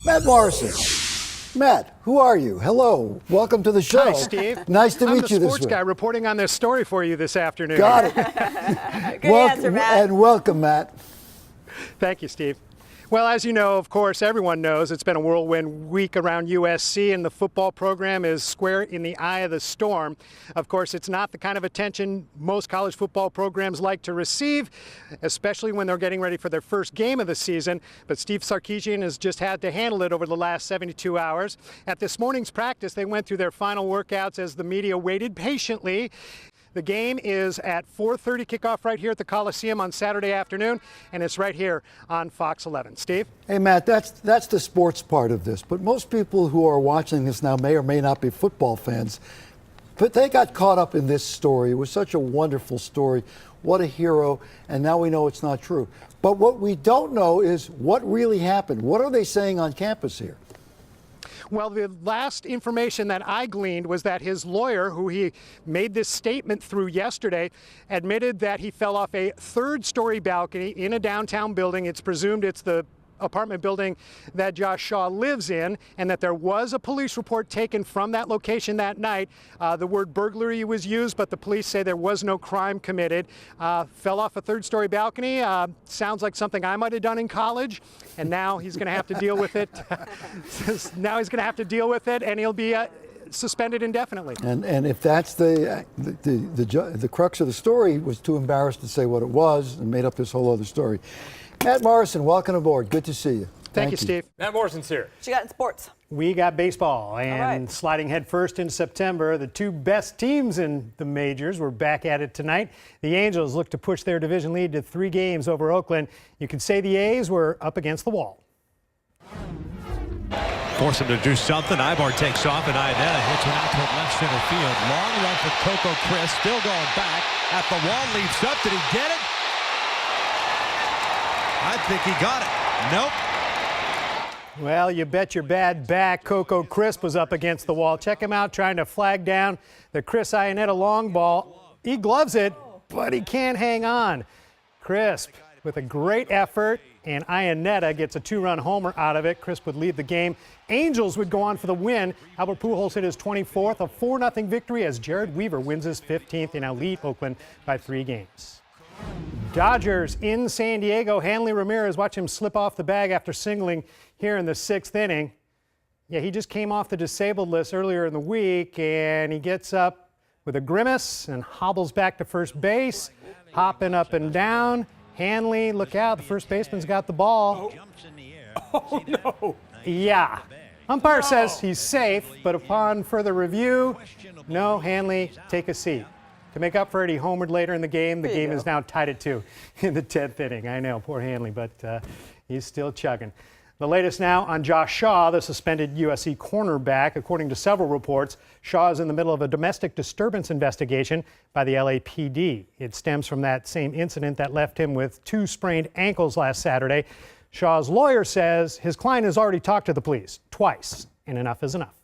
Matt Morrison. Matt, who are you? Hello. Welcome to the show. Hi, Steve. Nice to meet you this week. I'm the sports guy reporting on this story for you this afternoon. Got it. Good answer, Matt. And welcome, Matt. Thank you, Steve. Well, as you know, of course, everyone knows it's been a whirlwind week around USC, and the football program is square in the eye of the storm. Of course, it's not the kind of attention most college football programs like to receive, especially when they're getting ready for their first game of the season. But Steve Sarkisian has just had to handle it over the last 72 hours. At this morning's practice, they went through their final workouts as the media waited patiently. The game is at 4:30 kickoff right here at the Coliseum on Saturday afternoon, and it's right here on Fox 11. Steve? Hey, Matt, that's the sports part of this. But most people who are watching this now may or may not be football fans. But they got caught up in this story. It was such a wonderful story. What a hero. And now we know it's not true. But what we don't know is what really happened. What are they saying on campus here? Well, the last information that I gleaned was that his lawyer, who he made this statement through yesterday, admitted that he fell off a third-story balcony in a downtown building. It's presumed it's the apartment building that Josh Shaw lives in, and that there was a police report taken from that location that night. The word burglary was used, but the police say there was no crime committed. Fell off a third-story balcony. Sounds like something I might have done in college, and now he's going to have to deal with it. Now he's going to have to deal with it, and he'll be suspended indefinitely. And if that's the crux of the story, was too embarrassed to say what it was and made up this whole other story. Matt Morrison, welcome aboard. Good to see you. Thank you, Steve. Matt Morrison's here. What you got in sports? We got baseball, and sliding headfirst into September, the two best teams in the majors were back at it tonight. The Angels look to push their division lead to 3 games over Oakland. You could say the A's were up against the wall. Force him to do something. Ibar takes off, and Iannetta hits one out toward left center field. Long run for Coco Chris, still going back at the wall, leaps up. Did he get it? I think he got it. Nope. Well, you bet your bad back Coco Crisp was up against the wall. Check him out trying to flag down the Chris Iannetta long ball. He gloves it, but he can't hang on. Crisp with a great effort, and Iannetta gets a 2-run homer out of it. Crisp would lead the game. Angels would go on for the win. Albert Pujols hit his 24th, a 4-0 victory as Jared Weaver wins his 15th. They now lead Oakland by 3 games. Dodgers in San Diego. Hanley Ramirez, watch him slip off the bag after singling here in the 6th inning. Yeah, he just came off the disabled list earlier in the week, and he gets up with a grimace and hobbles back to first base, hopping up and down. Hanley, look out, the first baseman's got the ball. Oh, no. Yeah. Umpire says he's safe, but upon further review, no, Hanley, take a seat. To make up for it, he homered later in the game. The game is now tied at 2 in the 10th inning. I know, poor Hanley, but he's still chugging. The latest now on Josh Shaw, the suspended USC cornerback. According to several reports, Shaw is in the middle of a domestic disturbance investigation by the LAPD. It stems from that same incident that left him with 2 sprained ankles last Saturday. Shaw's lawyer says his client has already talked to the police twice, and enough is enough.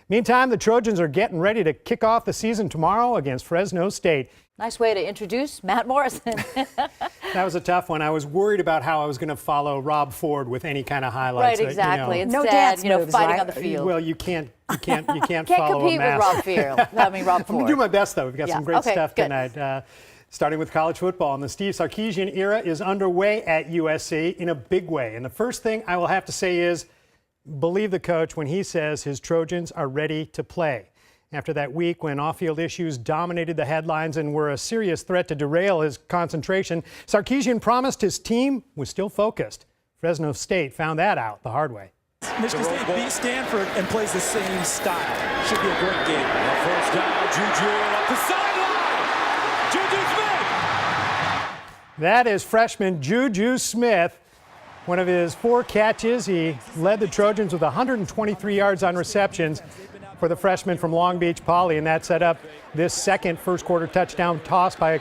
Meantime, the Trojans are getting ready to kick off the season tomorrow against Fresno State. Nice way to introduce Matt Morrison. That was a tough one. I was worried about how I was going to follow Rob Ford with any kind of highlights. Right, exactly. You Instead, no dance moves, fighting right? on the field. well, you can't Can't follow compete a with master. Rob I'm Ford. going to do my best, though. We've got some great Okay, stuff good. tonight. Starting with college football, and the Steve Sarkisian era is underway at USC in a big way. And the first thing I will have to say is, believe the coach when he says his Trojans are ready to play. After that week when off-field issues dominated the headlines and were a serious threat to derail his concentration, Sarkisian promised his team was still focused. Fresno State found that out the hard way. Michigan State beats Stanford and plays the same style. Should be a great game. First down, Juju up the sideline. Juju Smith. That is freshman Juju Smith. One of his 4 catches, he led the Trojans with 123 yards on receptions for the freshman from Long Beach Poly, and that set up this second first-quarter touchdown toss by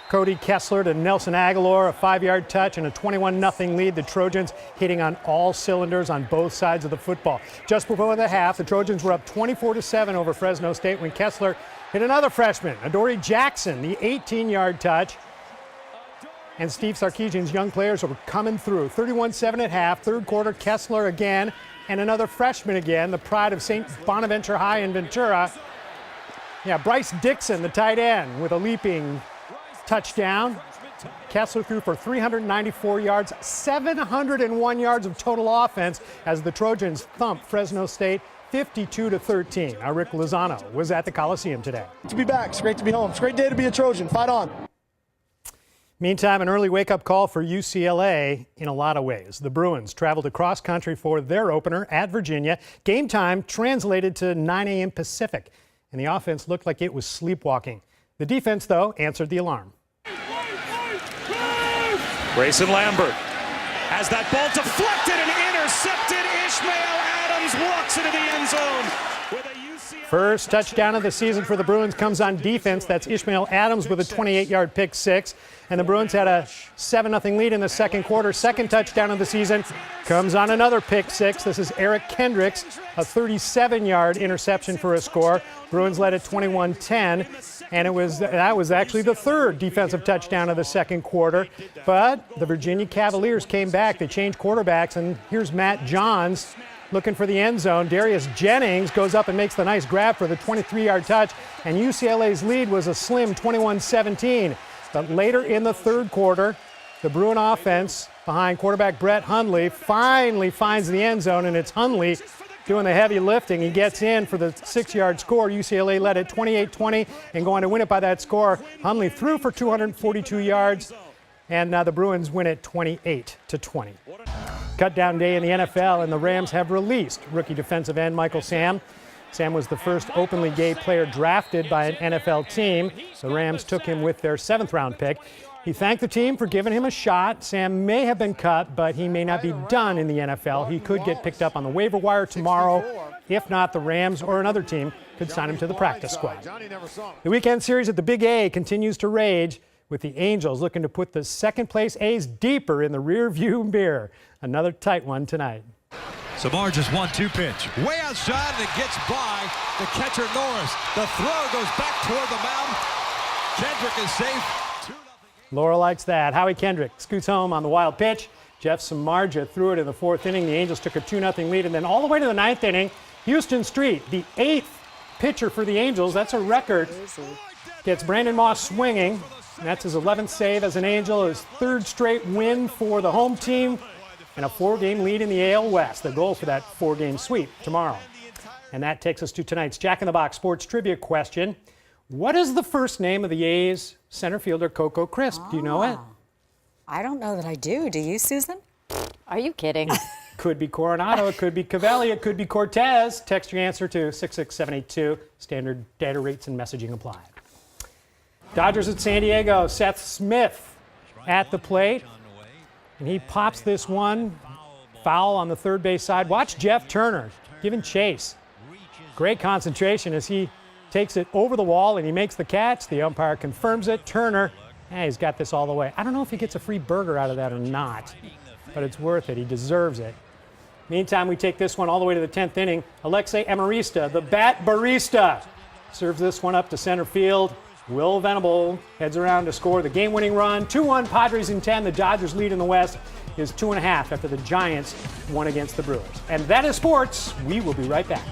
Cody Kessler to Nelson Aguilar, a 5-yard touch and a 21-0 lead. The Trojans hitting on all cylinders on both sides of the football. Just before the half, the Trojans were up 24-7 over Fresno State when Kessler hit another freshman, Adoree Jackson, the 18-yard touch. and Steve Sarkisian's young players were coming through. 31-7 at half, third quarter, Kessler again, and another freshman again, the pride of St. Bonaventure High in Ventura. Yeah, Bryce Dixon, the tight end, with a leaping touchdown. Kessler threw for 394 yards, 701 yards of total offense as the Trojans thumped Fresno State 52-13. Our Rick Lozano was at the Coliseum today. To be back, it's great to be home. It's a great day to be a Trojan. Fight on. Meantime, an early wake-up call for UCLA in a lot of ways. The Bruins traveled across country for their opener at Virginia. Game time translated to 9 a.m. Pacific, and the offense looked like it was sleepwalking. The defense, though, answered the alarm. Grayson Lambert has that ball deflected and intercepted. Ishmael Adams walks into the end zone with a UCLA. First touchdown of the season for the Bruins comes on defense. That's Ishmael Adams with a 28-yard pick six. And the Bruins had a 7-0 lead in the second quarter. Second touchdown of the season comes on another pick six. This is Eric Kendricks, a 37-yard interception for a score. Bruins led at 21-10, and that was actually the third defensive touchdown of the second quarter. But the Virginia Cavaliers came back. They changed quarterbacks, and here's Matt Johns looking for the end zone. Darius Jennings goes up and makes the nice grab for the 23-yard touch, and UCLA's lead was a slim 21-17. But later in the third quarter, the Bruin offense behind quarterback Brett Hundley finally finds the end zone, and it's Hundley doing the heavy lifting. He gets in for the 6-yard score. UCLA led at 28-20 and going to win it by that score. Hundley threw for 242 yards, and now the Bruins win it 28-20. Cutdown day in the NFL, and the Rams have released rookie defensive end Michael Sam. Sam was the first openly gay player drafted by an NFL team. The Rams took him with their 7th-round pick. He thanked the team for giving him a shot. Sam may have been cut, but he may not be done in the NFL. He could get picked up on the waiver wire tomorrow. If not, the Rams or another team could sign him to the practice squad. The weekend series at the Big A continues to rage, with the Angels looking to put the second-place A's deeper in the rear-view mirror. Another tight one tonight. Samar just 1-2 pitch. Way outside, and it gets by the catcher Norris. The throw goes back toward the mound. Kendrick is safe. Laura likes that. Howie Kendrick scoots home on the wild pitch. Jeff Samardzija threw it in the 4th inning. The Angels took a 2-0 lead, and then all the way to the 9th inning, Houston Street, the 8th pitcher for the Angels. That's a record. Gets Brandon Moss swinging. And that's his 11th save as an Angel, his 3rd straight win for the home team, and a 4-game lead in the AL West. The goal for that 4-game sweep tomorrow. And that takes us to tonight's Jack in the Box sports trivia question. What is the first name of the A's center fielder Coco Crisp? Do you know it? I don't know that I do. Do you, Susan? Are you kidding? Could be Coronado, it could be Cavalli, it could be Cortez. Text your answer to 66782. Standard data rates and messaging apply. Dodgers at San Diego. Seth Smith at the plate. And he pops this one foul on the third base side. Watch Jeff Turner giving chase. Great concentration as he takes it over the wall and he makes the catch. The umpire confirms it. Turner, he's got this all the way. I don't know if he gets a free burger out of that or not, but it's worth it. He deserves it. Meantime, we take this one all the way to the 10th inning. Alexei Emarista, the bat barista, serves this one up to center field. Will Venable heads around to score the game-winning run. 2-1 Padres in 10. The Dodgers lead in the West is 2.5 after the Giants won against the Brewers. And that is sports. We will be right back.